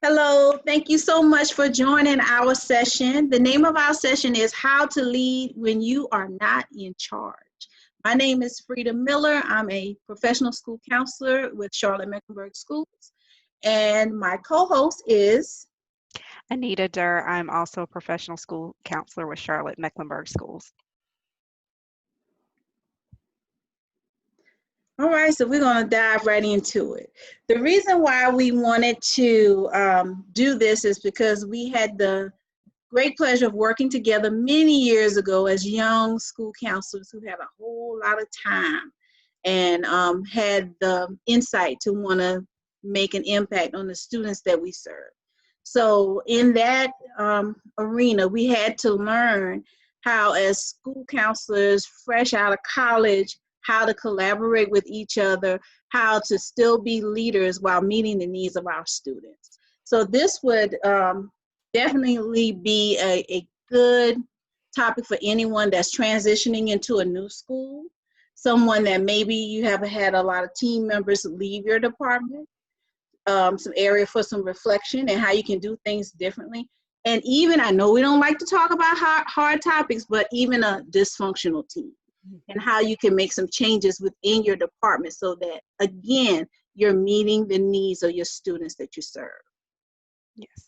Hello, thank you so much for joining our session. The name of our session is How to Lead When You Are Not in Charge. My name is Frida Miller. I'm a professional school counselor with Charlotte-Mecklenburg Schools. And my co-host is Anita Durr. I'm also a professional school counselor with Charlotte-Mecklenburg Schools. All right, so we're going to dive right into it. The reason why we wanted to do this is because we had the great pleasure of working together many years ago as young school counselors who had a whole lot of time and had the insight to want to make an impact on the students that we serve. So in that arena, we had to learn how, as school counselors fresh out of college, how to collaborate with each other, how to still be leaders while meeting the needs of our students. So this would definitely be a good topic for anyone that's transitioning into a new school, someone that maybe you have had a lot of team members leave your department, some area for some reflection and how you can do things differently. And even, I know we don't like to talk about hard topics, but even a dysfunctional team and how you can make some changes within your department so that, again, you're meeting the needs of your students that you serve. Yes.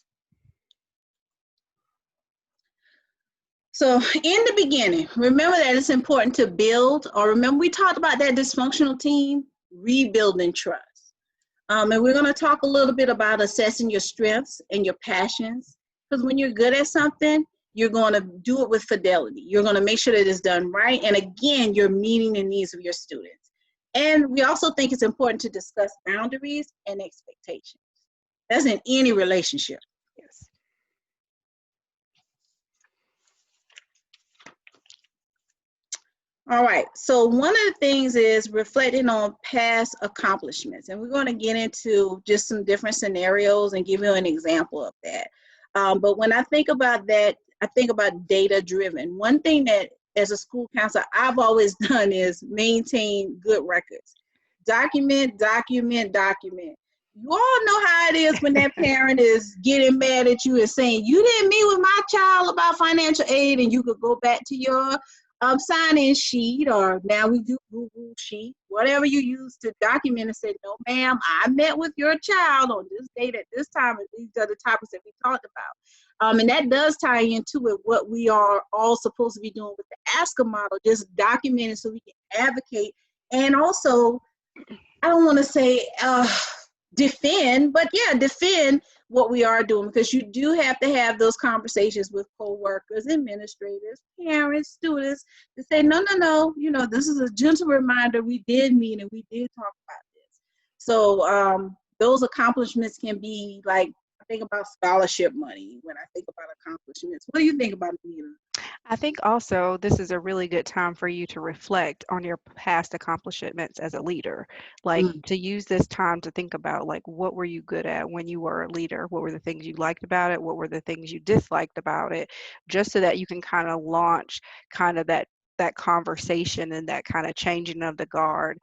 So in the beginning, remember that it's important to build, or remember we talked about that dysfunctional team, rebuilding trust. And we're going to talk a little bit about assessing your strengths and your passions, because when you're good at something, you're going to do it with fidelity. You're going to make sure that it's done right. And again, you're meeting the needs of your students. And we also think it's important to discuss boundaries and expectations. That's in any relationship. Yes. All right, so one of the things is reflecting on past accomplishments, and we're going to get into just some different scenarios and give you an example of that. But when I think about that, I think about data-driven. One thing that as a school counselor I've always done is maintain good records. Document, document, document. You all know how it is when that parent is getting mad at you and saying, you didn't meet with my child about financial aid, and you could go back to your sign-in sheet, or now we do Google Sheet, whatever you use to document and say, no, ma'am, I met with your child on this date at this time, and these are the topics that we talked about. And that does tie into it, what we are all supposed to be doing with the ASCA model, just documenting so we can advocate. And also, I don't want to say defend, but yeah, defend what we are doing, because you do have to have those conversations with co-workers, administrators, parents, students to say, no, this is a gentle reminder, we did meet and we did talk about this. So those accomplishments can be like, I think about scholarship money when I think about accomplishments. What do you think about, Anita? I think also this is a really good time for you to reflect on your past accomplishments as a leader. Like to use this time to think about, like, what were you good at when you were a leader? What were the things you liked about it? What were the things you disliked about it? Just so that you can kind of launch kind of that conversation and that kind of changing of the guard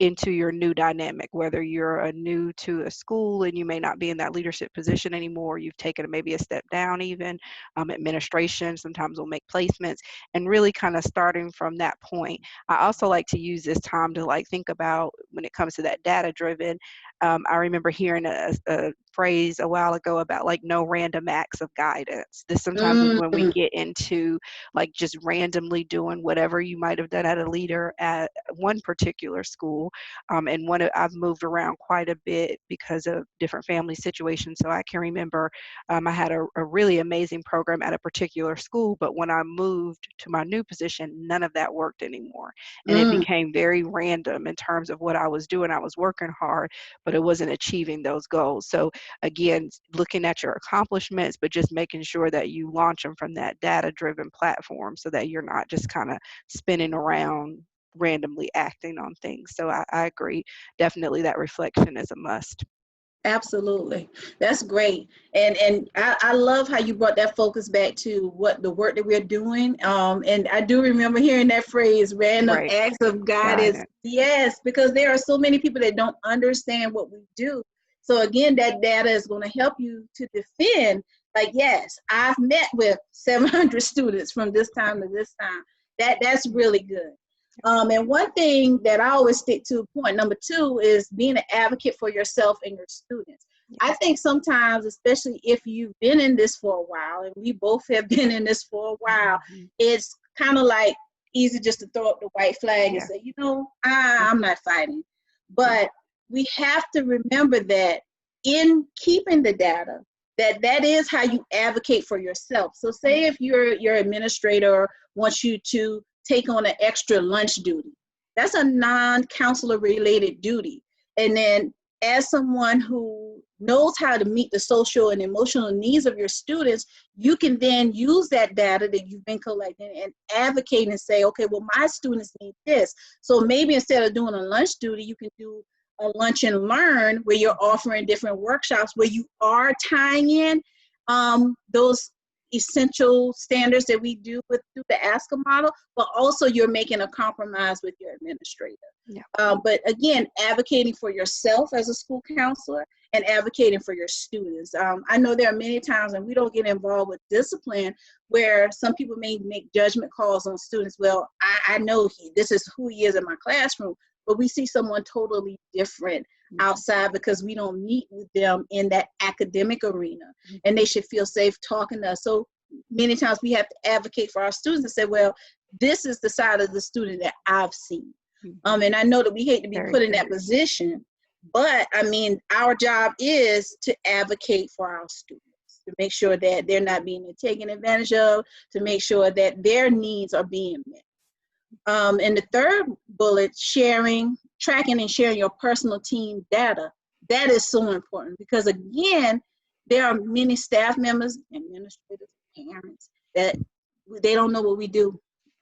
into your new dynamic, whether you're a new to a school and you may not be in that leadership position anymore, you've taken maybe a step down even. Administration sometimes will make placements, and really kind of starting from that point. I also like to use this time to like think about when it comes to that data driven. I remember hearing a phrase a while ago about like no random acts of guidance. This sometimes is when we get into like just randomly doing whatever you might have done as a leader at one particular school. And I've moved around quite a bit because of different family situations. So I can remember I had a really amazing program at a particular school, but when I moved to my new position, none of that worked anymore. And it became very random in terms of what I was doing. I was working hard, but it wasn't achieving those goals. So again, looking at your accomplishments, but just making sure that you launch them from that data-driven platform so that you're not just kind of spinning around randomly acting on things. So I agree. Definitely that reflection is a must. Absolutely. That's great. And I love how you brought that focus back to what the work that we're doing. And I do remember hearing that phrase, random acts of guidance. Yes, because there are so many people that don't understand what we do. So again, that data is going to help you to defend, like, yes, I've met with 700 students from this time to this time. That's really good. And one thing that I always stick to, point number 2, is being an advocate for yourself and your students. I think sometimes, especially if you've been in this for a while, and we both have been in this for a while, it's kind of like easy just to throw up the white flag and say, you know, I'm not fighting. But we have to remember that in keeping the data, that is how you advocate for yourself. So say if your administrator wants you to take on an extra lunch duty, that's a non-counselor related duty. And then as someone who knows how to meet the social and emotional needs of your students, you can then use that data that you've been collecting and advocate and say, okay, well, my students need this. So maybe instead of doing a lunch duty, you can do a lunch and learn, where you're offering different workshops where you are tying in those essential standards that we do through the ASCA model, but also you're making a compromise with your administrator. But again, advocating for yourself as a school counselor and advocating for your students. I know there are many times, and we don't get involved with discipline, where some people may make judgment calls on students. Well, I know this is who he is in my classroom, but we see someone totally different outside because we don't meet with them in that academic arena, and they should feel safe talking to us. So many times we have to advocate for our students and say, well, this is the side of the student that I've seen. And I know that we hate to be put in that position, but I mean, our job is to advocate for our students, to make sure that they're not being taken advantage of, to make sure that their needs are being met. And the third bullet, tracking and sharing your personal team data. That is so important because, again, there are many staff members, administrators, parents that they don't know what we do.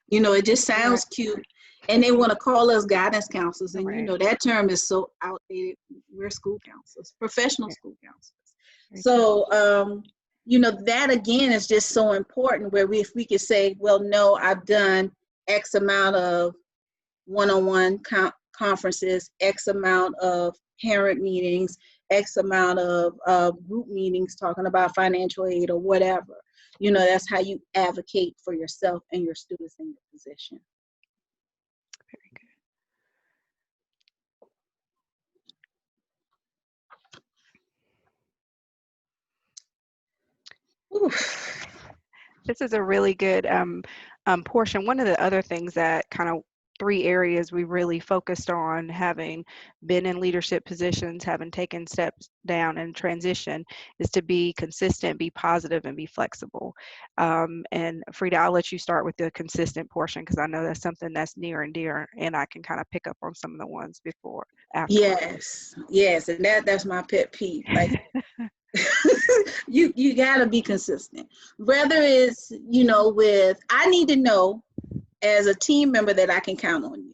You know, it just sounds cute, and they want to call us guidance counselors. And, you know, that term is so outdated. We're school counselors, professional school counselors. So, you know, that, again, is just so important, where if we could say, well, no, I've done X amount of one-on-one conferences, X amount of parent meetings, X amount of group meetings talking about financial aid or whatever. You know, that's how you advocate for yourself and your students in your position. Very good. This is a really good portion. One of the other things that kind of 3 areas we really focused on, having been in leadership positions, having taken steps down and transition, is to be consistent, be positive, and be flexible. And Frida, I'll let you start with the consistent portion, because I know that's something that's near and dear, and I can kind of pick up on some of the ones afterwards. Yes, and that's my pet peeve. Like, you gotta be consistent. Whether it's, you know, I need to know as a team member that I can count on you.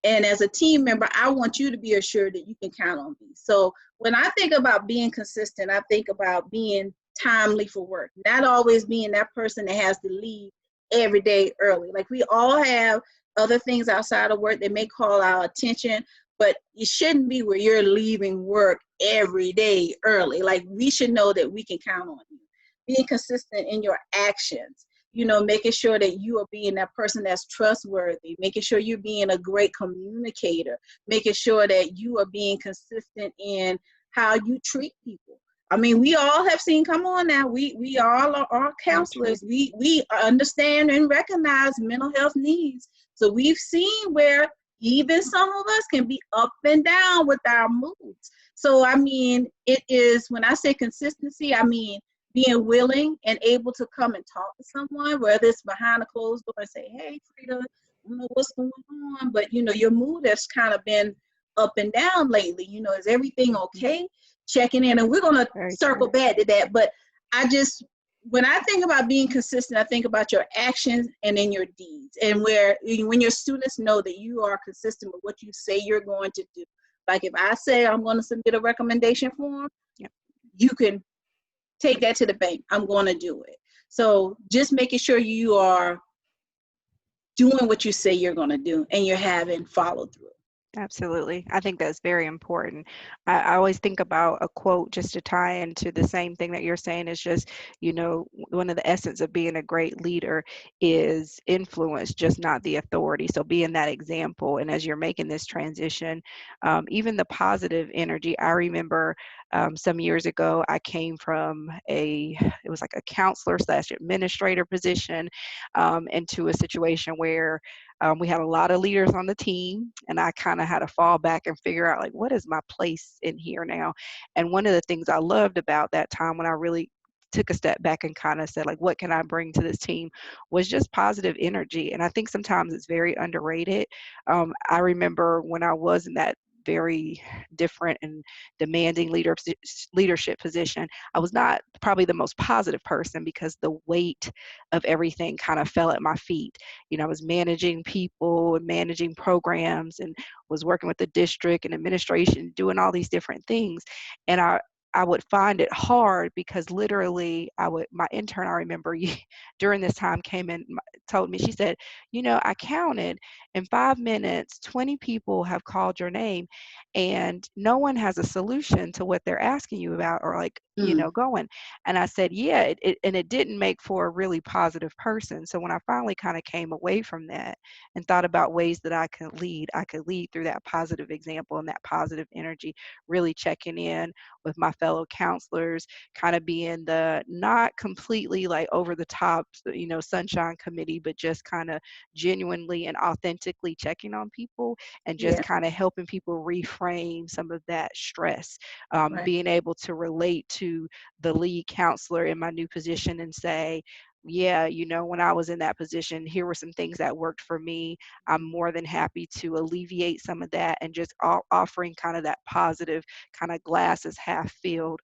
And as a team member, I want you to be assured that you can count on me. So when I think about being consistent, I think about being timely for work, not always being that person that has to leave every day early. Like, we all have other things outside of work that may call our attention, but it shouldn't be where you're leaving work every day early. Like, we should know that we can count on you. Being consistent in your actions, you know, making sure that you are being that person that's trustworthy, making sure you're being a great communicator, making sure that you are being consistent in how you treat people. I mean, we all have seen, come on now, we all are counselors. We understand and recognize mental health needs. So we've seen where even some of us can be up and down with our moods. So, I mean, it is, when I say consistency, I mean being willing and able to come and talk to someone, whether it's behind a closed door and say, hey, Frida, I don't know what's going on, but, you know, your mood has kind of been up and down lately. You know, is everything okay? Checking in. And we're going to circle back to that. But when I think about being consistent, I think about your actions and then your deeds. And when your students know that you are consistent with what you say you're going to do. Like, if I say I'm going to submit a recommendation form, you can take that to the bank. I'm going to do it. So just making sure you are doing what you say you're going to do and you're having follow through. Absolutely. I think that's very important. I always think about a quote just to tie into the same thing that you're saying is just, one of the essence of being a great leader is influence, just not the authority. So being that example. And as you're making this transition, even the positive energy, I remember some years ago, I came from it was like a counselor slash administrator position into a situation where we had a lot of leaders on the team, and I kind of had to fall back and figure out like, what is my place in here now? And one of the things I loved about that time when I really took a step back and kind of said like, what can I bring to this team, was just positive energy. And I think sometimes it's very underrated. I remember when I was in that very different and demanding leadership position, I was not probably the most positive person because the weight of everything kind of fell at my feet. I was managing people and managing programs and was working with the district and administration, doing all these different things. And I would find it hard because literally my intern, I remember during this time came in, told me, she said, I counted in 5 minutes, 20 people have called your name and no one has a solution to what they're asking you about or like, Mm, going. And I said, yeah, and it didn't make for a really positive person. So when I finally kind of came away from that and thought about ways that I could lead through that positive example and that positive energy, really checking in with my fellow counselors, kind of being the not completely like over the top, sunshine committee, but just kind of genuinely and authentically checking on people and just yeah, kind of helping people reframe some of that stress, right. being able to relate to the lead counselor in my new position and say, yeah, when I was in that position, here were some things that worked for me. I'm more than happy to alleviate some of that and just offering kind of that positive, kind of glass is half filled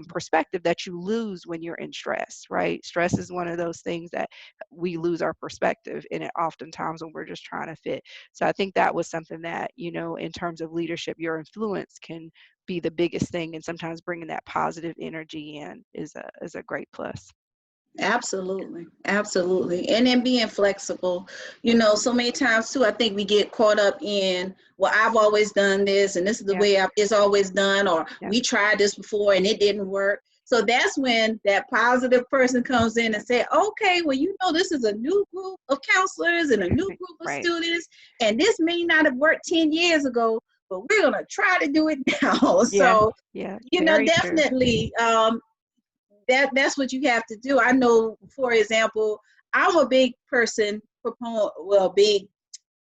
perspective that you lose when you're in stress, right? Stress is one of those things that we lose our perspective in it oftentimes when we're just trying to fit. So I think that was something that, in terms of leadership, your influence can be the biggest thing, and sometimes bringing that positive energy in is a great plus. Absolutely, absolutely. And then being flexible. So many times too, I think we get caught up in, well, I've always done this and this is the Yeah, way it's always done, or yeah, we tried this before and it didn't work. So that's when that positive person comes in and say, okay, well, this is a new group of counselors and a new group of right. students, and this may not have worked 10 years ago, but we're going to try to do it now. Yeah, So, yeah, very true. definitely, that's what you have to do. I know, for example, I'm a big person proponent, well, big,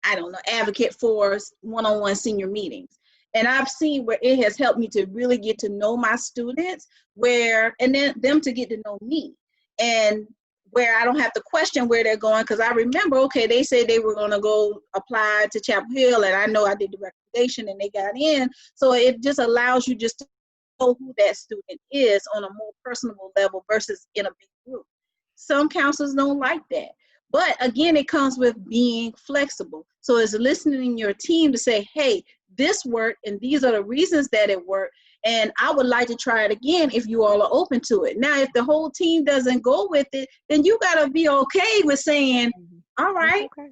I don't know, advocate for one-on-one senior meetings. And I've seen where it has helped me to really get to know my students, and then them to get to know me. And where I don't have to question where they're going, because I remember, okay, they said they were going to go apply to Chapel Hill, and I know I did the recommendation and they got in. So it just allows you just to know who that student is on a more personable level versus in a big group. Some counselors don't like that. But again, it comes with being flexible. So it's listening in your team to say, hey, this worked and these are the reasons that it worked. And I would like to try it again if you all are open to it. Now, if the whole team doesn't go with it, then you got to be okay with saying, Mhm. all It's right, okay.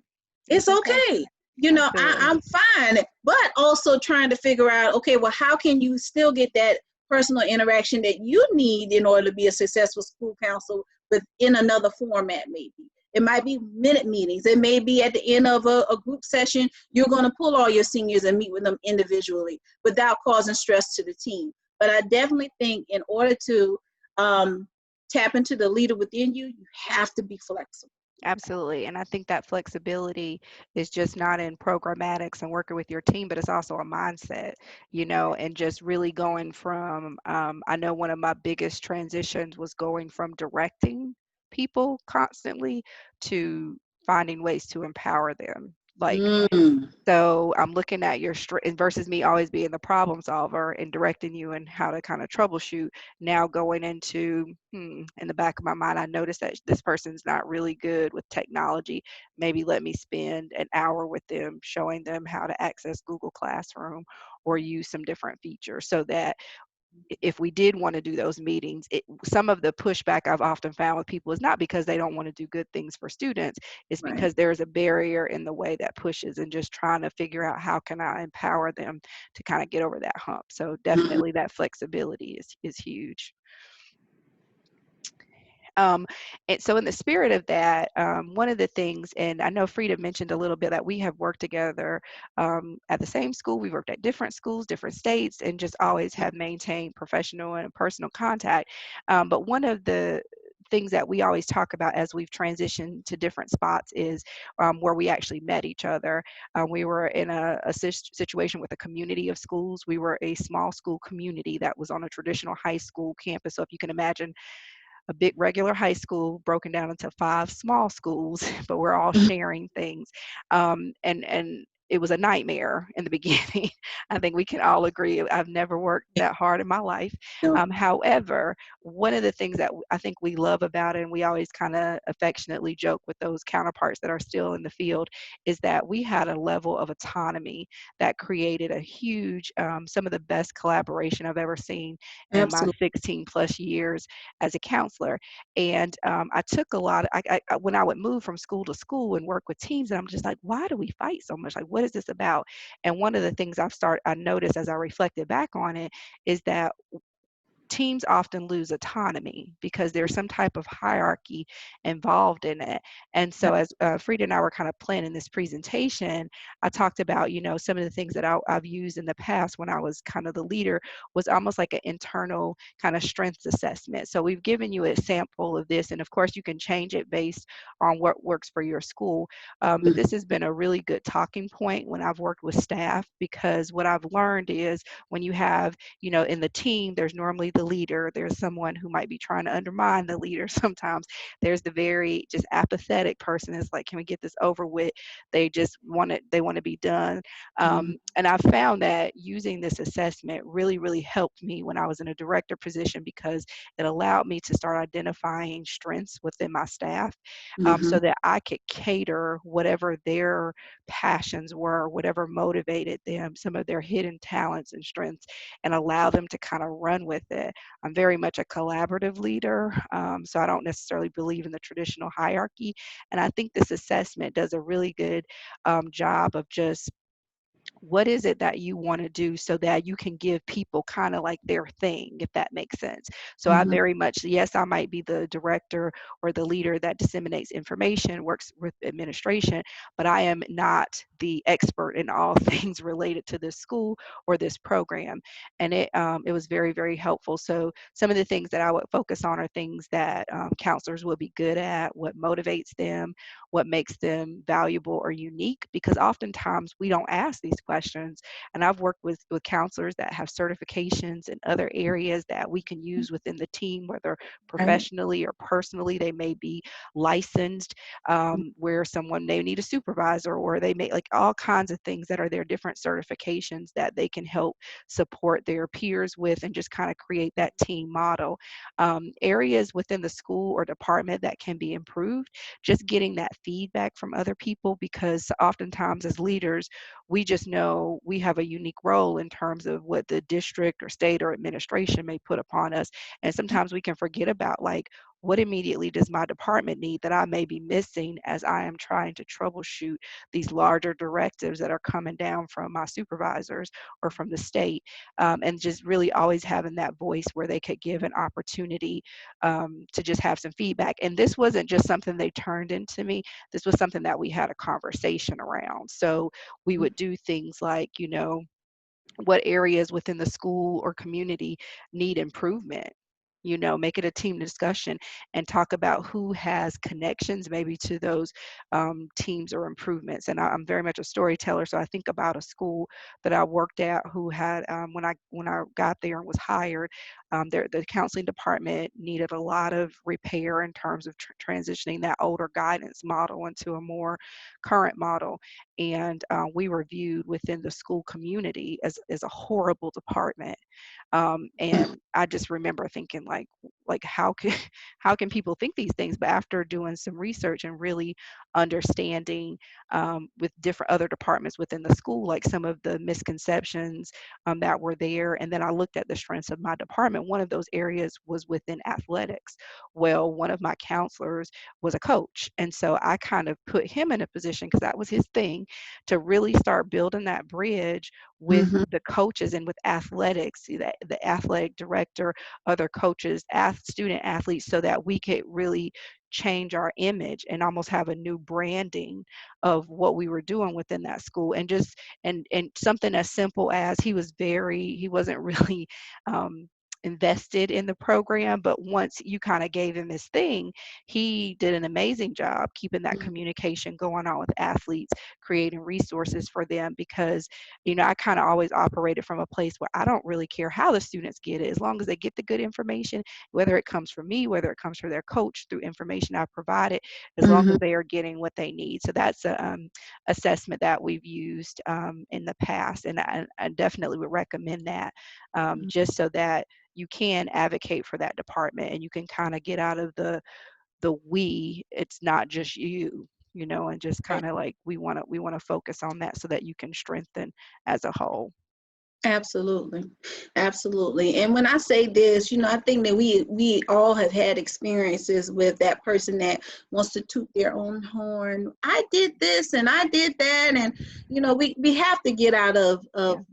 it's It's okay. okay. Absolutely. I'm fine. But also trying to figure out, okay, well, how can you still get that personal interaction that you need in order to be a successful school council within another format, maybe? It might be minute meetings. It may be at the end of a group session, you're going to pull all your seniors and meet with them individually without causing stress to the team. But I definitely think in order to tap into the leader within you, you have to be flexible. Absolutely. And I think that flexibility is just not in programmatics and working with your team, but it's also a mindset, and just really going from, I know one of my biggest transitions was going from directing people constantly to finding ways to empower them. Like, Mm, so I'm looking at your strength versus me always being the problem solver and directing you and how to kind of troubleshoot. Now going into, in the back of my mind, I noticed that this person's not really good with technology. Maybe let me spend an hour with them, showing them how to access Google Classroom or use some different features so that if we did want to do those meetings, some of the pushback I've often found with people is not because they don't want to do good things for students, it's Right. because there's a barrier in the way that pushes, and just trying to figure out how can I empower them to kind of get over that hump. So Mhm. definitely that flexibility is huge. Um, and so in the spirit of that, one of the things, and I know Frida mentioned a little bit that we have worked together at the same school. We've worked at different schools, different states, and just always have maintained professional and personal contact. But one of the things that we always talk about as we've transitioned to different spots is where we actually met each other. We were in a situation with a community of schools. We were a small school community that was on a traditional high school campus. So if you can imagine a big regular high school broken down into 5 small schools, but we're all Mhm. sharing things. And it was a nightmare in the beginning. I think we can all agree. I've never worked that hard in my life. No. However, one of the things that I think we love about it, and we always kind of affectionately joke with those counterparts that are still in the field, is that we had a level of autonomy that created a huge, some of the best collaboration I've ever seen in my Absolutely. 16 plus years as a counselor. And I took a lot of, when I would move from school to school and work with teams, and I'm just like, why do we fight so much? Like, what is this about? And one of the things I noticed as I reflected back on it is that teams often lose autonomy because there's some type of hierarchy involved in it. And so as Frida and I were kind of planning this presentation, I talked about, some of the things that I've used in the past when I was kind of the leader was almost like an internal kind of strengths assessment. So we've given you a sample of this, and of course you can change it based on what works for your school. But Mhm. this has been a really good talking point when I've worked with staff, because what I've learned is when you have, in the team, there's normally the leader, there's someone who might be trying to undermine the leader. Sometimes there's the very just apathetic person is like, can we get this over with? They want to be done. Mhm. And I found that using this assessment really, really helped me when I was in a director position, because it allowed me to start identifying strengths within my staff, Mhm. so that I could cater whatever their passions were, whatever motivated them, some of their hidden talents and strengths, and allow them to kind of run with it. I'm very much a collaborative leader, so I don't necessarily believe in the traditional hierarchy. And I think this assessment does a really good job of just what is it that you want to do so that you can give people kind of like their thing, if that makes sense. So I Mhm. very much, yes, I might be the director or the leader that disseminates information, works with administration, but I am not the expert in all things related to this school or this program. And it was very, very helpful. So some of the things that I would focus on are things that counselors will be good at, what motivates them, what makes them valuable or unique, because oftentimes we don't ask these questions. And I've worked with counselors that have certifications in other areas that we can use within the team, whether Right. professionally or personally. They may be licensed, where someone may need a supervisor, or they may like all kinds of things that are their different certifications that they can help support their peers with, and just kind of create that team model. Areas within the school or department that can be improved, just getting that feedback from other people, because oftentimes as leaders, we just know we have a unique role in terms of what the district or state or administration may put upon us. And sometimes we can forget about like, what immediately does my department need that I may be missing as I am trying to troubleshoot these larger directives that are coming down from my supervisors or from the state, and just really always having that voice where they could give an opportunity to just have some feedback. And this wasn't just something they turned into me. This was something that we had a conversation around. So we would do things like, what areas within the school or community need improvement. Make it a team discussion and talk about who has connections maybe to those teams or improvements. And I'm very much a storyteller, so I think about a school that I worked at who had, when I got there and was hired, the counseling department needed a lot of repair in terms of transitioning that older guidance model into a more current model. And we were viewed within the school community as a horrible department. And I just remember thinking like, like how can how can people think these things? But after doing some research and really understanding with different other departments within the school, like some of the misconceptions that were there, and then I looked at the strengths of my department. One of those areas was within athletics. Well, one of my counselors was a coach, and so I kind of put him in a position, because that was his thing, to really start building that bridge with Mhm. the coaches and with athletics, the athletic director, other coaches, student athletes, so that we could really change our image and almost have a new branding of what we were doing within that school. And just and something as simple as he wasn't really invested in the program, but once you kind of gave him his thing, he did an amazing job keeping that Mhm. communication going on with athletes, creating resources for them. Because I kind of always operated from a place where I don't really care how the students get it, as long as they get the good information, whether it comes from me, whether it comes from their coach through information I provided, as long as Mhm. they are getting what they need. So that's a assessment that we've used in the past, and I definitely would recommend that, just so that you can advocate for that department and you can kind of get out of the we, it's not just you, and just Right. kind of like we want to focus on that so that you can strengthen as a whole. Absolutely. Absolutely. And when I say this, I think that we all have had experiences with that person that wants to toot their own horn. I did this and I did that. And we have to get out Yeah. of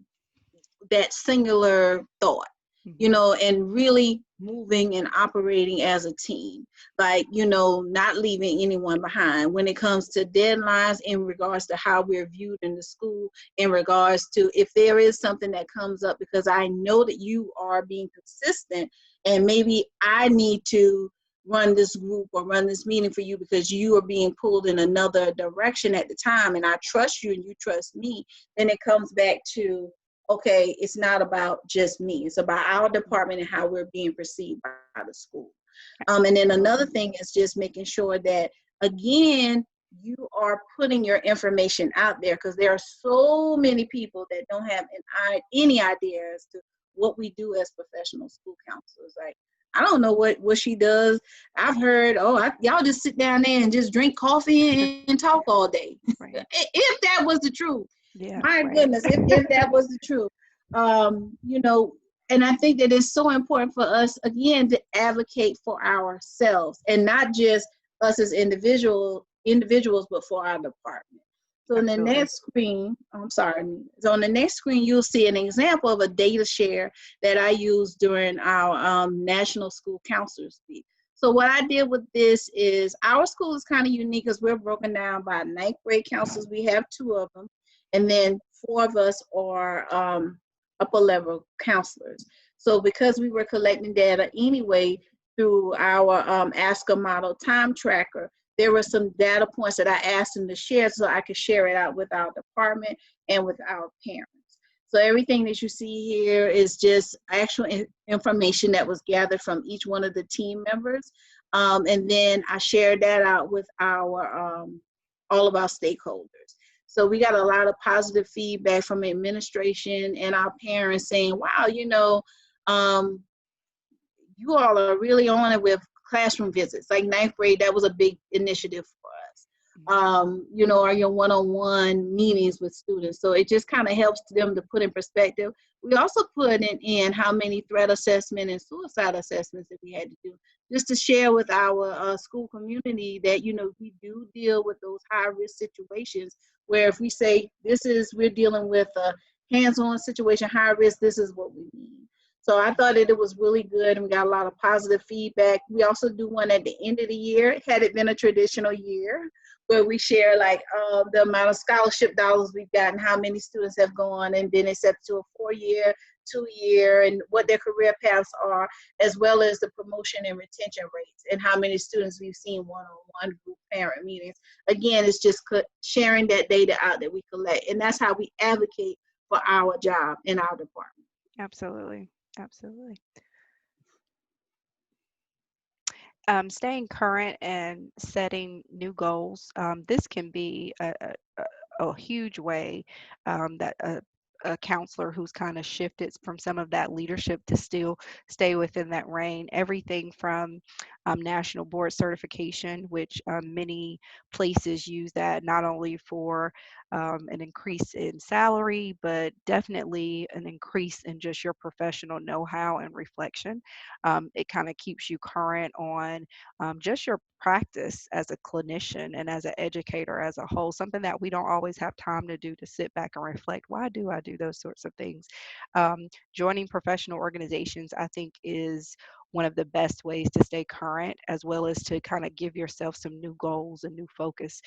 that singular thought, Hmm. and really moving and operating as a team, like, not leaving anyone behind when it comes to deadlines, in regards to how we're viewed in the school, in regards to if there is something that comes up, because I know that you are being consistent, and maybe I need to run this group or run this meeting for you because you are being pulled in another direction at the time, and I trust you and you trust me. Then it comes back to, okay, it's not about just me. It's about our department and how we're being perceived by the school. And then another Absolutely. thing is just making sure that, again, you are putting your information out there, because there are so many people that don't have any idea as to what we do as professional school counselors. Like, I don't know what she does. I've heard, y'all just sit down there and just drink coffee and talk all day. Right. If that was the truth, Yeah. my Right. goodness, if that was the truth. um you know and I think that it's so important for us, again, to advocate for ourselves, and not just us as individuals, but for our department. So in the Absolutely. next screen, I'm sorry, so on the next screen, you'll see an example of a data share that I used during our National School Counselors Week. So what I did with this is, our school is kind of unique because we're broken down by ninth grade counselors. We have two of them, and then four of us are upper level counselors. So because we were collecting data anyway through our ASCA model time tracker, there were some data points that I asked them to share so I could share it out with our department and with our parents. So everything that you see here is just actual information that was gathered from each one of the team members. And then I shared that out with our all of our stakeholders. So we got a lot of positive feedback from administration and our parents saying, wow, um, you all are really on it with classroom visits. Like ninth grade, that was a big initiative for us. Mhm. Or your one-on-one meetings with students. So it just kind of helps them to put in perspective. We also put in how many threat assessment and suicide assessments that we had to do, just to share with our school community that, we do deal with those high-risk situations where if we say we're dealing with a hands-on situation, high risk, this is what we mean. So I thought that it was really good, and we got a lot of positive feedback. We also do one at the end of the year, had it been a traditional year, where we share like the amount of scholarship dollars we've gotten, how many students have gone, and then it's up to a 4-year, 2-year, and what their career paths are, as well as the promotion and retention rates, and how many students we've seen one-on-one group parent meetings. Again, it's just sharing that data out that we collect, and that's how we advocate for our job in our department. Absolutely. Absolutely. Staying current and setting new goals. This can be a huge way that a counselor who's kind of shifted from some of that leadership to still stay within that reign. Everything from national board certification, which many places use that not only for an increase in salary, but definitely an increase in just your professional know-how and reflection. It kind of keeps you current on just your practice as a clinician and as an educator as a whole, something that we don't always have time to do, to sit back and reflect. Why do I do those sorts of things? Joining professional organizations, I think, is one of the best ways to stay current, as well as to kind of give yourself some new goals and new focus,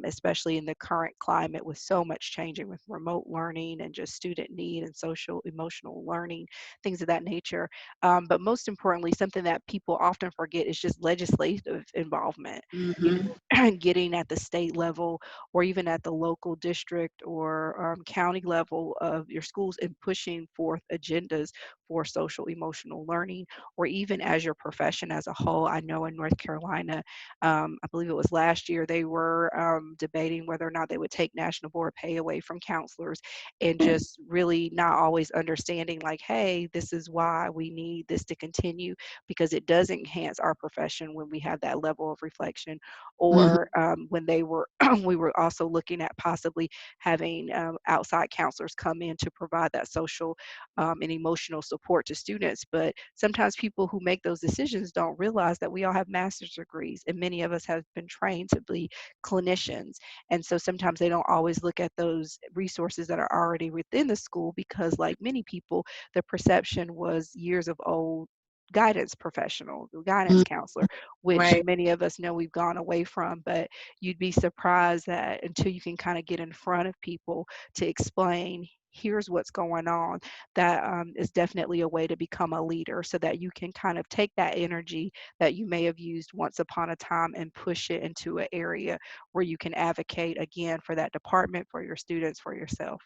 especially in the current climate with so much changing with remote learning and just student need and social emotional learning, things of that nature. But most importantly, something that people often forget is just legislative involvement. You Mm-hmm. know, getting at the state level or even at the local district or county level of your schools and pushing forth agendas for social emotional learning, or even as your profession as a whole. I know in North Carolina, I believe it was last year, they were debating whether or not they would take national board pay away from counselors, and just really not always understanding, like, hey, this is why we need this to continue, because it does enhance our profession when we have that level of reflection. Mm-hmm. Or when they were, we were also looking at possibly having outside counselors come in to provide that social and emotional support to students. But sometimes people who make those decisions don't realize that we all have master's degrees, and many of us have been trained to be clinicians. And so sometimes they don't always look at those resources that are already within the school, because, like many people, the perception was years of old guidance professional, guidance Mm-hmm. counselor, which Right. many of us know we've gone away from. But you'd be surprised that until you can kind of get in front of people to explain, here's what's going on, that is definitely a way to become a leader, so that you can kind of take that energy that you may have used once upon a time and push it into an area where you can advocate again for that department, for your students, for yourself,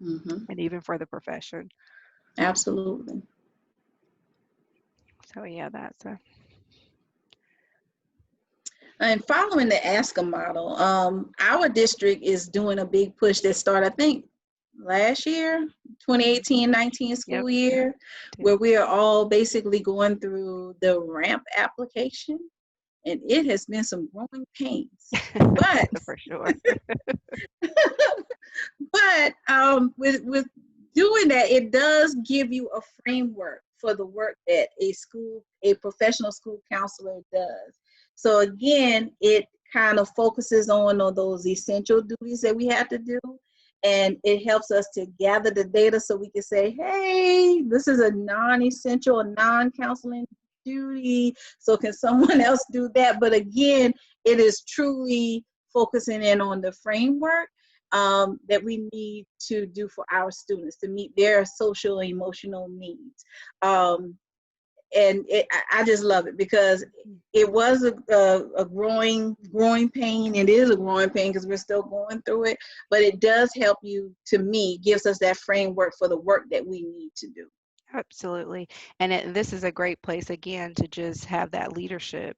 Mm-hmm. and even for the profession. Absolutely. So yeah, that's a And following the ASCA model, our district is doing a big push that started, I think, last year, 2018-19 yep, school year, yep. where we are all basically going through the RAMP application. And it has been some growing pains. But For sure. with doing that, it does give you a framework for the work that a professional school counselor does. So again, it kind of focuses on those essential duties that we have to do. And it helps us to gather the data so we can say, hey, this is a non-essential, non-counseling duty. So can someone else do that? But again, it is truly focusing in on the framework that we need to do for our students to meet their social and emotional needs. I just love it because it was a growing pain. It is a growing pain because we're still going through it, but it does help you, to me, gives us that framework for the work that we need to do. Absolutely. And this is a great place again to just have that leadership,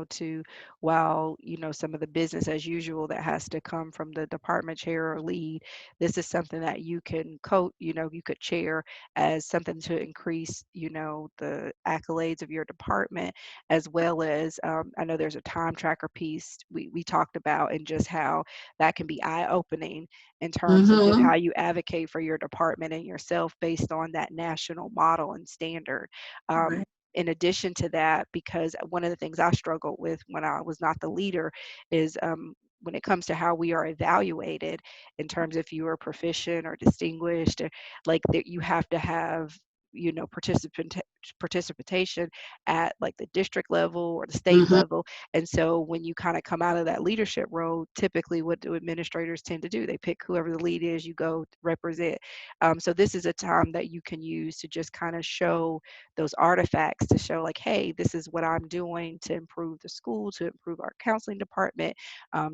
to, while, some of the business as usual that has to come from the department chair or lead, this is something that you can you could chair as something to increase, the accolades of your department, as well as, I know there's a time tracker piece we talked about, and just how that can be eye-opening in terms of just Mm-hmm. how you advocate for your department and yourself based on that national model and standard. Right. In addition to that, because one of the things I struggled with when I was not the leader is, when it comes to how we are evaluated in terms if you are proficient or distinguished, or like that you have to have participation at like the district level or the state Mm-hmm. level. And so when you kind of come out of that leadership role, typically what do administrators tend to do? They pick whoever the lead is, you go represent. So this is a time that you can use to just kind of show those artifacts, to show like, hey, this is what I'm doing to improve the school, to improve our counseling department,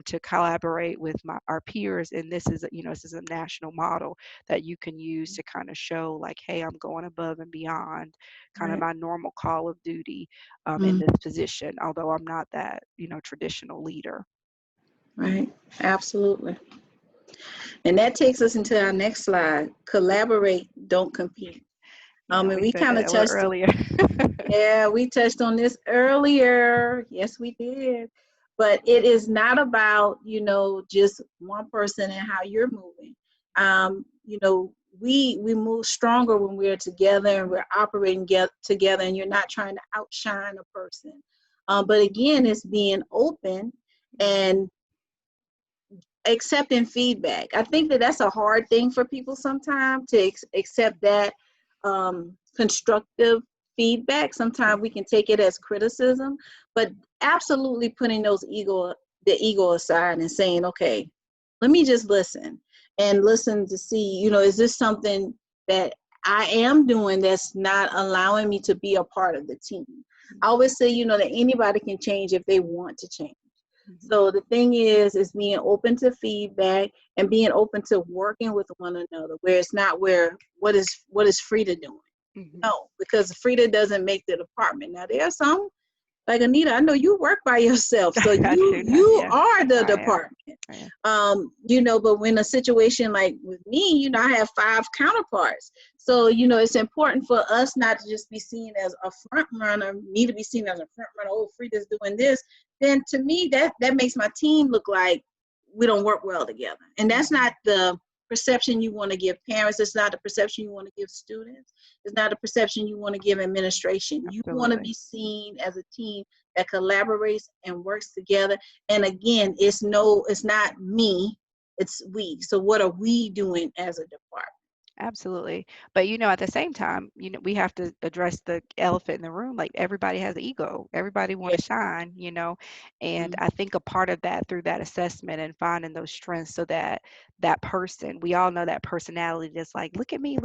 to collaborate with our peers. And this is a national model that you can use to kind of show like, hey, I'm going above and beyond kind of Right. my normal call of duty in Mm-hmm. this position, although I'm not that, traditional leader. Right. Absolutely. And that takes us into our next slide. Collaborate, don't compete. Yeah, And we we said kind that of a little touched, earlier. yeah, we touched on this earlier. Yes, we did. But it is not about, just one person and how you're moving. We move stronger when we're together and we're operating together, and you're not trying to outshine a person. But again, it's being open and accepting feedback. I think that that's a hard thing for people sometimes to accept that constructive feedback. Sometimes we can take it as criticism, but absolutely putting the ego aside and saying, okay, let me just listen and listen to see, is this something that I am doing that's not allowing me to be a part of the team? I always say, that anybody can change if they want to change. So the thing is being open to feedback and being open to working with one another, where it's not what is Frida doing? Mm-hmm. No, because Frida doesn't make the department. Now there are some, like Anita, I know you work by yourself, so you are the department. But when a situation like with me, I have 5 counterparts. So, it's important for us not to just be seen as a front runner, me to be seen as a front runner, oh, Frida's doing this. Then to me, that makes my team look like we don't work well together. And that's not the perception you want to give parents. It's not the perception you want to give students. It's not the perception you want to give administration. Absolutely. You want to be seen as a team that collaborates and works together. And again, it's not me, it's we. So what are we doing as a department? Absolutely. But at the same time, we have to address the elephant in the room. Like, everybody has ego. Everybody want to shine, and I think a part of that, through that assessment and finding those strengths, so that person, we all know that personality that's like, look at me,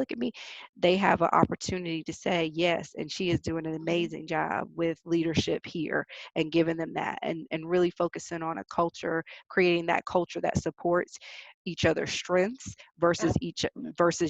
they have an opportunity to say, yes, and she is doing an amazing job with leadership here, and giving them that, and really focusing on a culture, creating that culture that supports each other's strengths versus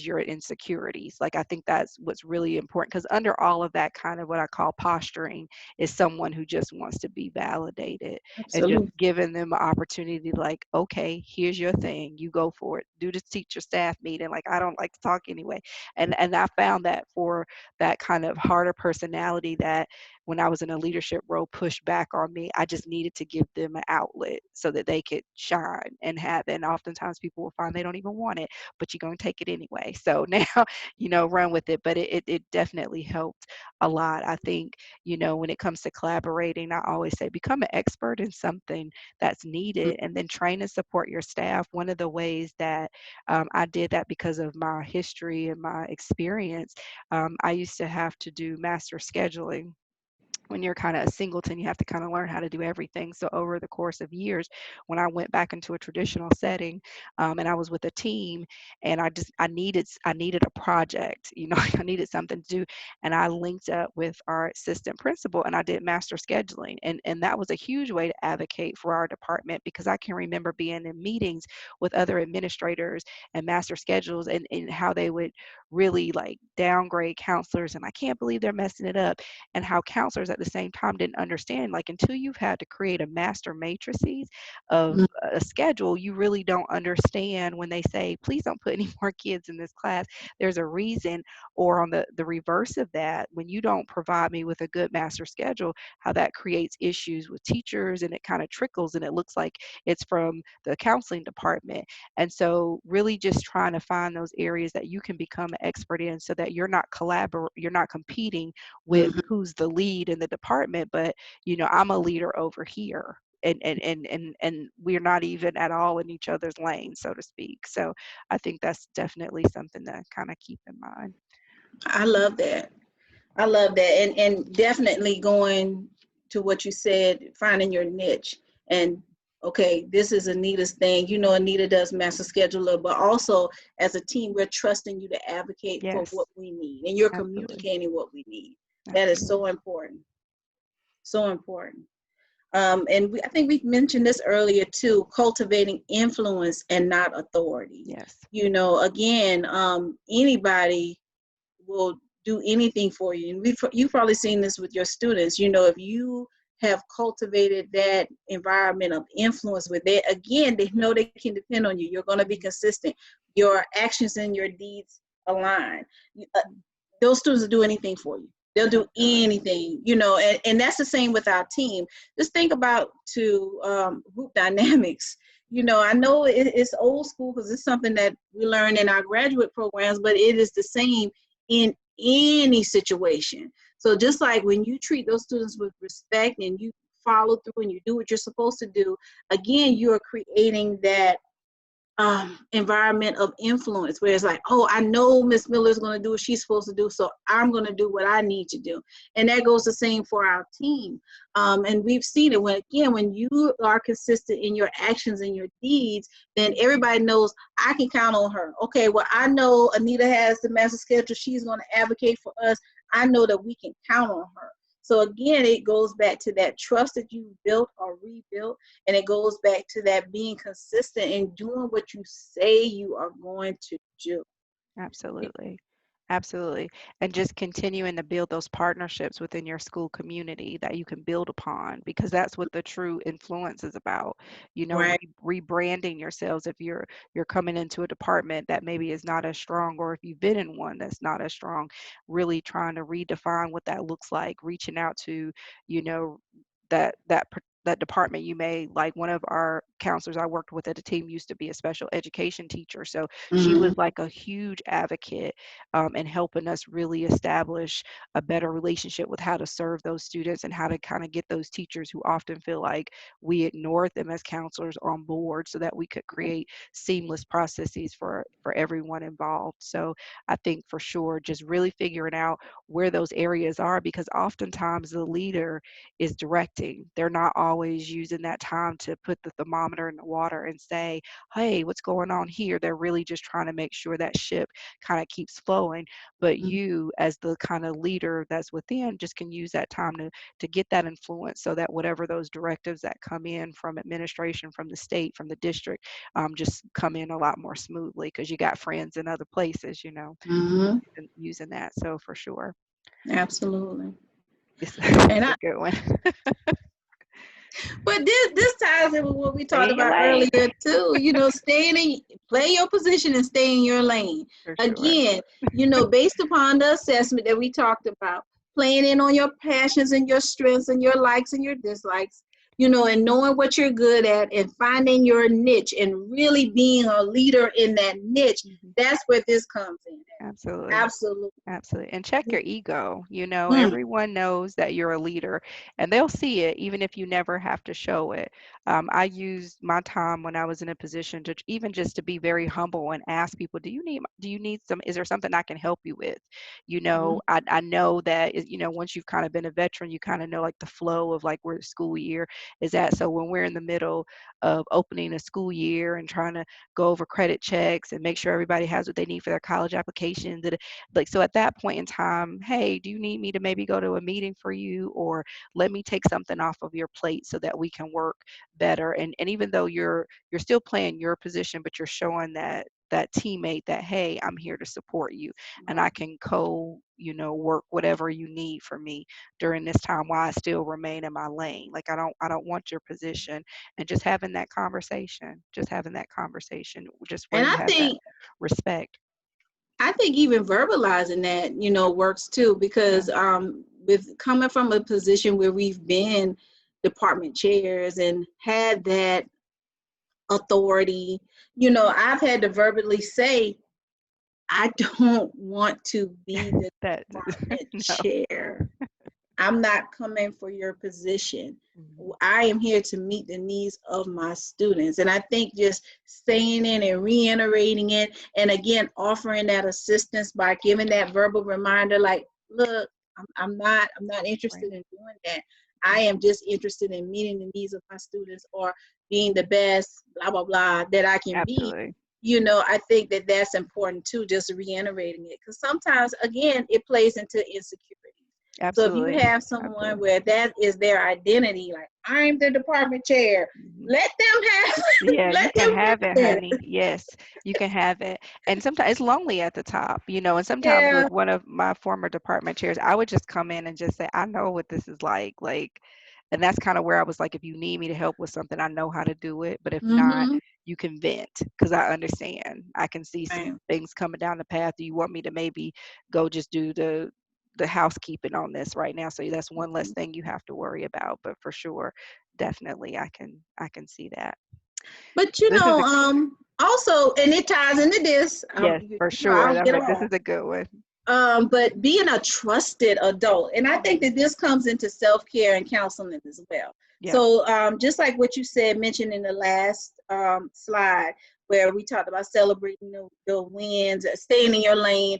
your insecurities. Like, I think that's what's really important, because under all of that, kind of what I call posturing, is someone who just wants to be validated. Absolutely. And just giving them an opportunity, like, okay, here's your thing, you go for it, do the teacher staff meeting, like, I don't like to talk anyway. And I found that for that kind of harder personality, that when I was in a leadership role, pushed back on me, I just needed to give them an outlet so that they could shine and oftentimes people will find they don't even want it, but you're going to take it anyway. So now, run with it. But it definitely helped a lot. I think, when it comes to collaborating, I always say, become an expert in something that's needed, and then train and support your staff. One of the ways that I did that, because of my history and my experience, I used to have to do master scheduling. When you're kind of a singleton, you have to kind of learn how to do everything. So over the course of years, when I went back into a traditional setting, and I was with a team, and I needed a project, I needed something to do, and I linked up with our assistant principal, and I did master scheduling, and that was a huge way to advocate for our department, because I can remember being in meetings with other administrators and master schedules, and how they would really like downgrade counselors, and I can't believe they're messing it up, and how counselors at the same time didn't understand, like, until you've had to create a master matrices of a schedule, you really don't understand when they say, please don't put any more kids in this class, there's a reason. Or on the reverse of that, when you don't provide me with a good master schedule, how that creates issues with teachers, and it kind of trickles, and it looks like it's from the counseling department. And so really just trying to find those areas that you can become an expert in, so that you're not competing with who's the lead in the department, but I'm a leader over here, and we're not even at all in each other's lane, so to speak. So I think that's definitely something to kind of keep in mind. I love that. And definitely going to what you said, finding your niche. And okay, this is Anita's thing. Anita does master scheduler, but also as a team, we're trusting you to advocate for what we need, and you're communicating what we need. That is so important. So important. I think we mentioned this earlier too, cultivating influence and not authority. Yes. Again, anybody will do anything for you. And you've probably seen this with your students. If you have cultivated that environment of influence where they, again, they know they can depend on you. You're going to be consistent. Your actions and your deeds align. Those students will do anything for you. They'll do anything, and that's the same with our team. Just think about group dynamics. I know it's old school because it's something that we learn in our graduate programs, but it is the same in any situation. So just like when you treat those students with respect and you follow through and you do what you're supposed to do, again, you are creating that environment of influence where it's like, oh, I know Miss Miller is going to do what she's supposed to do, so I'm going to do what I need to do. And that goes the same for our team. And we've seen it when you are consistent in your actions and your deeds, then everybody knows I can count on her. Okay, well, I know Anita has the master schedule. She's going to advocate for us. I know that we can count on her. So again, it goes back to that trust that you built or rebuilt, and it goes back to that being consistent and doing what you say you are going to do. Absolutely. Absolutely. And just continuing to build those partnerships within your school community that you can build upon, because that's what the true influence is about. Right. Rebranding yourselves if you're coming into a department that maybe is not as strong, or if you've been in one that's not as strong, really trying to redefine what that looks like, reaching out to, you know, that department. You may, like, one of our counselors I worked with at the team used to be a special education teacher, so she was like a huge advocate in helping us really establish a better relationship with how to serve those students and how to kind of get those teachers who often feel like we ignore them as counselors on board, so that we could create seamless processes for everyone involved. So I think for sure just really figuring out where those areas are, because oftentimes the leader is directing. They're not always using that time to put the thermometer in the water and say, hey, what's going on here? They're really just trying to make sure that ship kind of keeps flowing. But you, as the kind of leader that's within, just can use that time to get that influence, so that whatever those directives that come in from administration, from the state, from the district, just come in a lot more smoothly, because you got friends in other places, using that. So for sure. Absolutely. It's And a good one. But this ties in with what we Stay talked in your about lane. earlier too. Play your position and stay in your lane. For sure. Again, based upon the assessment that we talked about, playing in on your passions and your strengths and your likes and your dislikes, and knowing what you're good at and finding your niche and really being a leader in that niche. That's where this comes in. Absolutely. Absolutely. Absolutely. And check your ego. Mm. Everyone knows that you're a leader, and they'll see it even if you never have to show it. I used my time when I was in a position to even just to be very humble and ask people, do you need some, is there something I can help you with? I know that, once you've kind of been a veteran, you kind of know like the flow of like where the school year is at. So when we're in the middle of opening a school year and trying to go over credit checks and make sure everybody has what they need for their college applications, like, so at that point in time, hey, do you need me to maybe go to a meeting for you, or let me take something off of your plate so that we can work better? And even though you're still playing your position, but you're showing that teammate that, hey, I'm here to support you, and I can work whatever you need for me during this time while I still remain in my lane. Like, I don't want your position. And just having that conversation, just where And you have that respect. I think even verbalizing that, works too, because with coming from a position where we've been department chairs and had that authority, I've had to verbally say, I don't want to be the That department no. chair. I'm not coming for your position. Mhm. I am here to meet the needs of my students. And I think just saying it and reiterating it, and again, offering that assistance by giving that verbal reminder, like, look, I'm not interested in doing that. I am just interested in meeting the needs of my students or being the best, blah, blah, blah, that I can be. Absolutely. I think that that's important too, just reiterating it. Because sometimes, again, it plays into insecurity. So if you Absolutely. have someone where that is their identity, like, I'm the department chair, Mhm. let them have Yeah, you let can them have have it, that. honey. Yes, you can have it. And sometimes it's lonely at the top, and sometimes Yeah. with one of my former department chairs, I would just come in and just say, I know what this is like. Like, And that's kind of where I was like, if you need me to help with something, I know how to do it. But if not, Mm-hmm. you can vent because I understand. I can see Right. some things coming down the path. Do you want me to maybe go just do the housekeeping on this right now? So that's one less thing you have to worry about. But for sure, definitely I can see that. But This is a also, and it ties into this. yes, for sure. I'll I'm get like, this off. is a good one. But being a trusted adult, and I think that this comes into self-care and counseling as well. Yeah. So just like what you said, mentioned in the last slide, where we talked about celebrating the wins, staying in your lane.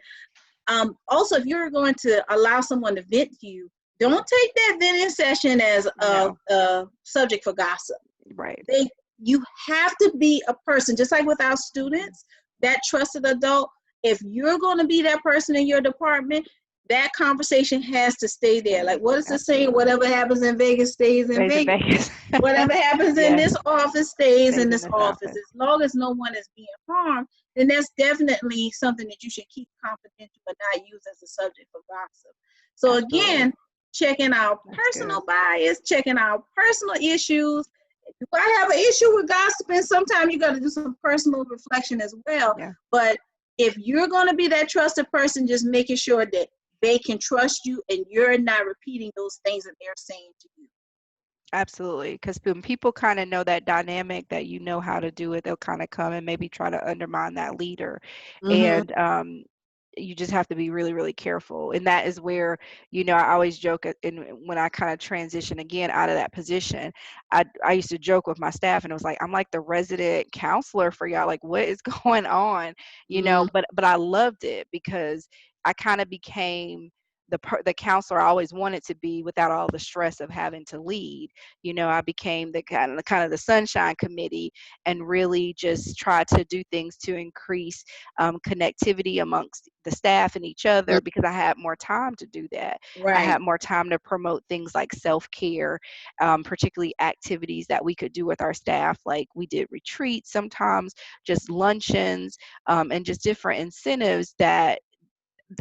Also, if you're going to allow someone to vent to you, don't take that venting session as No. a subject for gossip. Right. You have to be a person, just like with our students, that trusted adult. If you're going to be that person in your department, that conversation has to stay there. Like, what is the saying? Absolutely. Whatever happens in Vegas stays in Stays in Vegas. Vegas. Whatever happens in Yes, this office stays stays in in this this office. office. As long as no one is being harmed, then that's definitely something that you should keep confidential but not use as a subject for gossip. So Absolutely. again, checking our That's good. personal bias, checking our personal issues. Do I have an issue with gossiping? Sometimes you got to do some personal reflection as well. Yeah. But if you're going to be that trusted person, just making sure that they can trust you and you're not repeating those things that they're saying to you. Absolutely. Because when people kind of know that dynamic that you know how to do it, they'll kind of come and maybe try to undermine that leader. Mm-hmm. And you just have to be really, really careful. And that is where, I always joke when I kind of transition again out of that position, I used to joke with my staff and it was like, I'm like the resident counselor for y'all. Like, what is going on? Mm-hmm. But I loved it because I kind of became the counselor I always wanted to be without all the stress of having to lead. I became the kind of the sunshine committee and really just tried to do things to increase connectivity amongst the staff and each other because I had more time to do that. I Right. had more time to promote things like self-care, particularly activities that we could do with our staff. Like we did retreats sometimes, just luncheons, and just different incentives that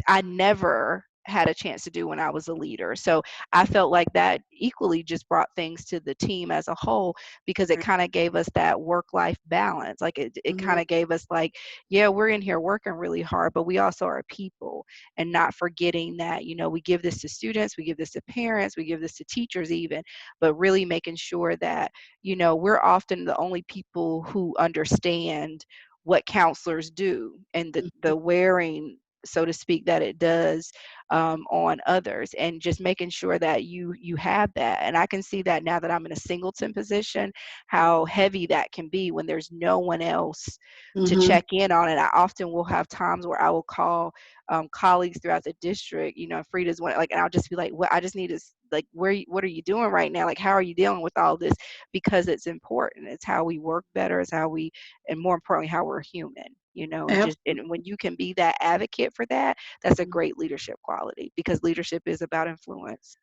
I never had a chance to do when I was a leader. So I felt like that equally just brought things to the team as a whole because it Right. kind of gave us that work-life balance. Like it Mm-hmm. kind of gave us like, yeah, we're in here working really hard, but we also are people and not forgetting that, we give this to students, we give this to parents, we give this to teachers even, but really making sure that, we're often the only people who understand what counselors do and the wearing, so to speak, that it does on others, and just making sure that you have that. And I can see that now that I'm in a singleton position, how heavy that can be when there's no one else to Mm-hmm. check in on it. I often will have times where I will call colleagues throughout the district. Frida's one, like, and I'll just be like, well, I just need to like, what are you doing right now? Like, how are you dealing with all this? Because it's important. It's how we work better. It's how we, and more importantly, how we're human. And when you can be that advocate for that, that's a great leadership quality because leadership is about influence.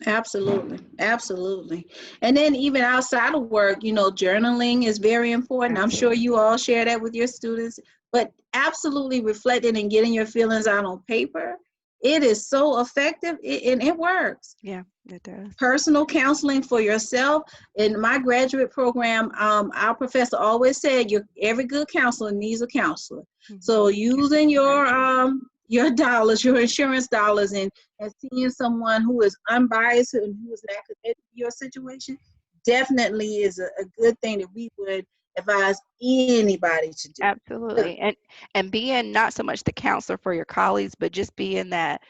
Absolutely. Absolutely. And then even outside of work, journaling is very important. I'm sure Absolutely. you all share that with your students, but absolutely reflecting and getting your feelings out on paper. It is so effective and it works. Yeah, it does. Personal counseling for yourself. In my graduate program, our professor always said, every good counselor needs a counselor. So Yeah, using very true. your dollars, your insurance dollars, and seeing someone who is unbiased and who is not committed to your situation definitely is a good thing that we would advise anybody to do. Absolutely. And being not so much the counselor for your colleagues, but just being that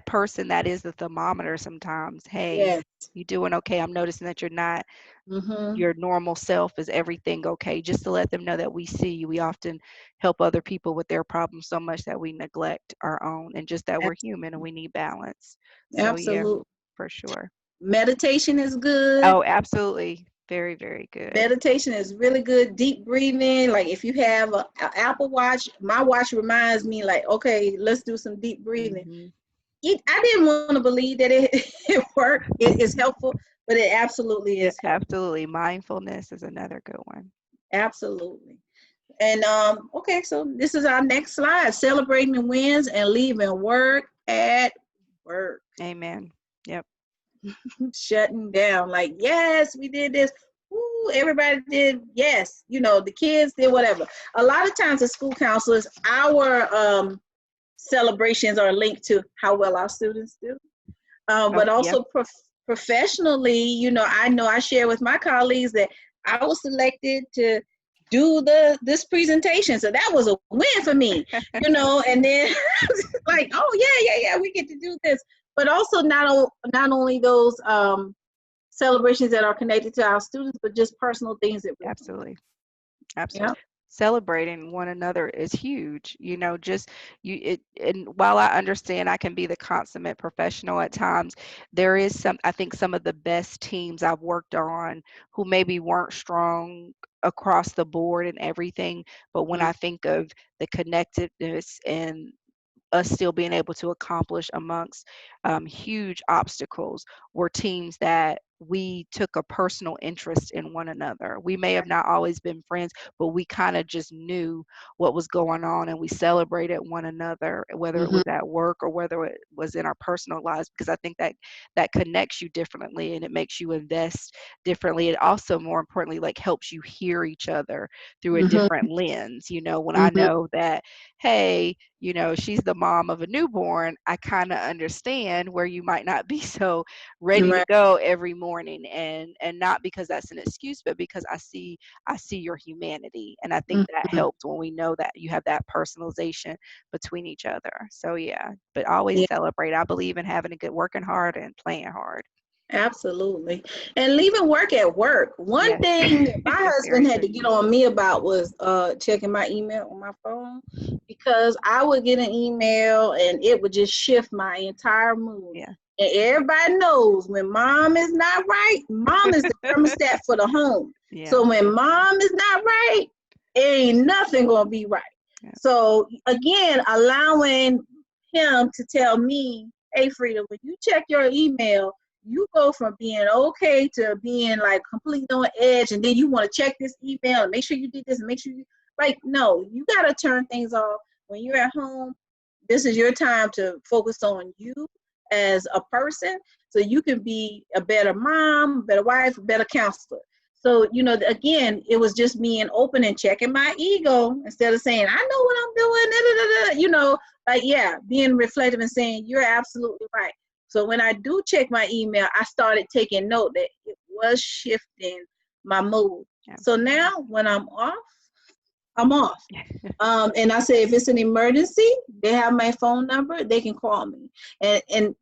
person that is the thermometer sometimes. Hey, Yes. you doing okay? I'm noticing that you're not Mm-hmm. your normal self. Is everything okay? Just to let them know that we see you. We often help other people with their problems so much that we neglect our own, and just that we're human and we need balance. So yeah, Absolutely. for sure. Meditation is good. Oh, absolutely. Very, very good. Meditation is really good. Deep breathing. Like if you have a Apple Watch, my watch reminds me like, okay, let's do some deep breathing. Hmm. I didn't want to believe that it worked. It is helpful, but it absolutely is helpful. Absolutely. Mindfulness is another good one. Absolutely. And okay, so this is our next slide: celebrating the wins and leaving work at work. Amen. Yep. shutting down. Like, yes, we did this. Ooh, everybody did. Yes, you know, the kids did whatever. A lot of times, as school counselors, our celebrations are linked to how well our students do. Oh, But yep. also professionally, you know I share with my colleagues that I was selected to do this presentation, so that was a win for me, you know. And then like, oh yeah, we get to do this. But also not only those celebrations that are connected to our students, but just personal things that we're doing. Absolutely. Yeah. Absolutely. Celebrating one another is huge. You know, just and while I understand I can be the consummate professional at times, there is I think some of the best teams I've worked on who maybe weren't strong across the board and everything, but when I think of the connectedness and us still being able to accomplish amongst huge obstacles were teams that we took a personal interest in one another. We may have not always been friends, but we kind of just knew what was going on and we celebrated one another, whether it Mm-hmm. was at work or whether it was in our personal lives, because I think that that connects you differently and it makes you invest differently. It also, more importantly, like helps you hear each other through a Mm-hmm. different lens. You know, when I Mm-hmm. know that, hey, you know, she's the mom of a newborn, I kind of understand where you might not be so ready to Right. go every morning, and not because that's an excuse, but because I see your humanity. And I think that Mm-hmm. helps when we know that you have that personalization between each other. So yeah, but always Yeah. celebrate. I believe in having a good working hard and playing hard. Absolutely. And leaving work at work. One Yes. thing that my Very husband had to get tricky. on me about was checking my email on my phone, because I would get an email and it would just shift my entire mood. Yeah. And everybody knows when mom is not right, mom is the thermostat for the home. Yeah. So when mom is not right, ain't nothing gonna be right. Yeah. So again, allowing him to tell me, hey Frida, when you check your email, you go from being okay to being like completely on edge, and then you want to check this email and make sure you did this and make sure you, like, no, you got to turn things off when you're at home. This is your time to focus on you as a person, so you can be a better mom, better wife, better counselor. So, you know, again, it was just being open and checking my ego instead of saying, I know what I'm doing, da, da, da, da. You know, like, yeah, being reflective and saying, you're absolutely right. So when I do check my email, I started taking note that it was shifting my mood. So Absolutely. now when I'm off, I'm off. And I say, if it's an emergency, they have my phone number, they can call me. And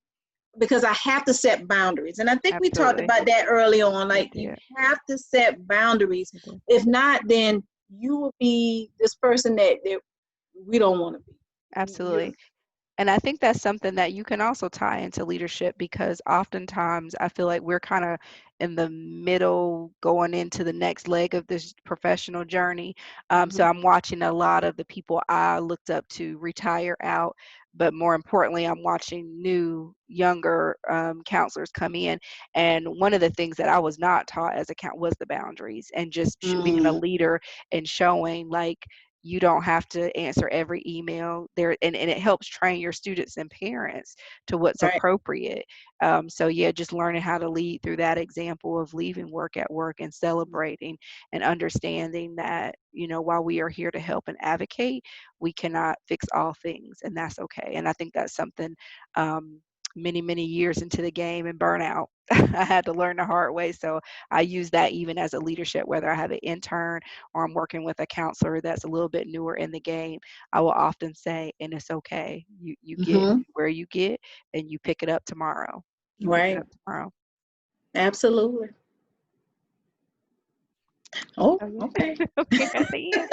because I have to set boundaries. And I think we talked Absolutely. about that early on. We Like, you did. have to set boundaries. We did. If not, then you will be this person that we don't want to be. Absolutely. You, And I think that's something that you can also tie into leadership, because oftentimes I feel like we're kind of in the middle going into the next leg of this professional journey. So I'm watching a lot of the people I looked up to retire out, but more importantly, I'm watching new, younger counselors come in. And one of the things that I was not taught as a count was the boundaries and just being a mm, leader and showing like, you don't have to answer every email there, and it helps train your students and parents to what's right. appropriate. So yeah, just learning how to lead through that example of leaving work at work and celebrating and understanding that, you know, while we are here to help and advocate, we cannot fix all things, and that's okay. And I think that's something many years into the game and burnout I had to learn the hard way. So I use that even as a leadership, whether I have an intern or I'm working with a counselor that's a little bit newer in the game. I will often say, and it's okay. You get Mm-hmm. where you get and you pick it up tomorrow. You pick it Right. up tomorrow. Absolutely. Oh, So yeah. okay. Okay, at the end.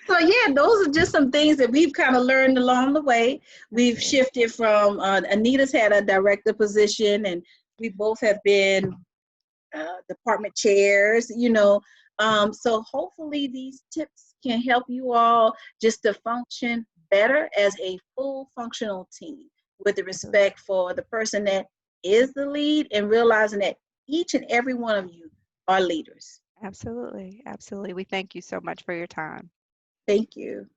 So yeah, those are just some things that we've kind of learned along the way. We've Absolutely. shifted from Anita's had a director position, and we both have been department chairs. You know, so hopefully these tips can help you all just to function better as a full functional team, with the Absolutely. respect for the person that is the lead, and realizing that each and every one of you are leaders. Absolutely. Absolutely. We thank you so much for your time. Thank you.